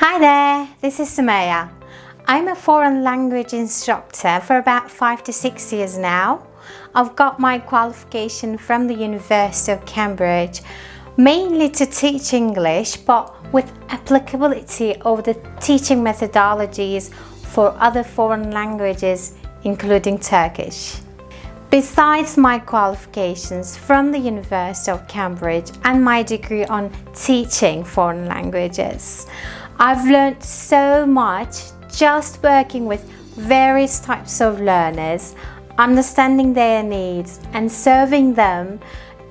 Hi there, this is Sumaya. I'm a foreign language instructor for about 5 to 6 years now. I've got my qualification from the University of Cambridge, mainly to teach English, but with applicability of the teaching methodologies for other foreign languages, including Turkish. Besides my qualifications from the University of Cambridge and my degree on teaching foreign languages, I've learned so much just working with various types of learners, understanding their needs and serving them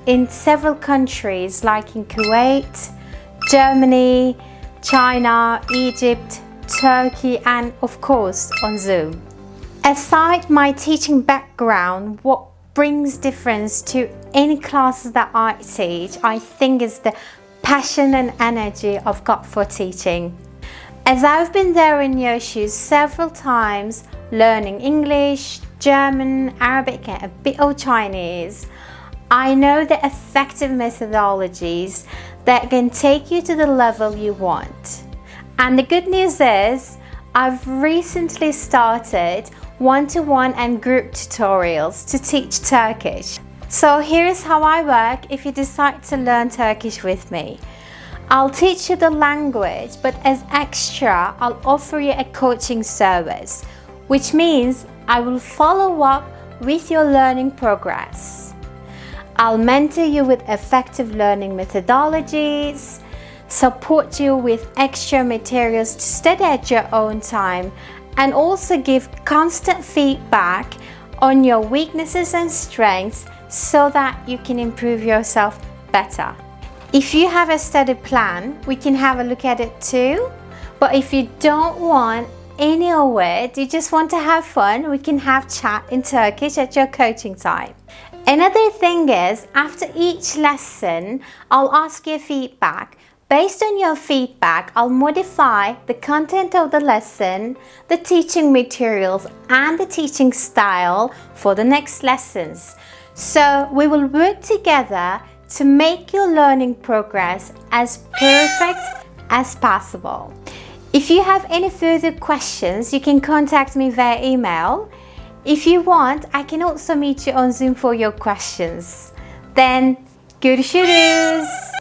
in several countries like in Kuwait, Germany, China, Egypt, Turkey and of course on Zoom. Aside my teaching background, what brings difference to any classes that I teach, I think is the passion and energy I've got for teaching. As I've been there in your shoes several times, learning English, German, Arabic and a bit of Chinese, I know the effective methodologies that can take you to the level you want. And the good news is, I've recently started one-to-one and group tutorials to teach Turkish. So here's how I work if you decide to learn Turkish with me. I'll teach you the language, but as extra, I'll offer you a coaching service, which means I will follow up with your learning progress. I'll mentor you with effective learning methodologies, support you with extra materials to study at your own time, and also give constant feedback on your weaknesses and strengths so that you can improve yourself better. If you have a study plan, we can have a look at it too. But if you don't want any of it, you just want to have fun, we can have chat in Turkish at your coaching time. Another thing is, after each lesson, I'll ask you feedback. Based on your feedback, I'll modify the content of the lesson, the teaching materials, and the teaching style for the next lessons. So we will work together to make your learning progress as perfect as possible. If you have any further questions, you can contact me via email. If you want, I can also meet you on Zoom for your questions. Then, görüşürüz.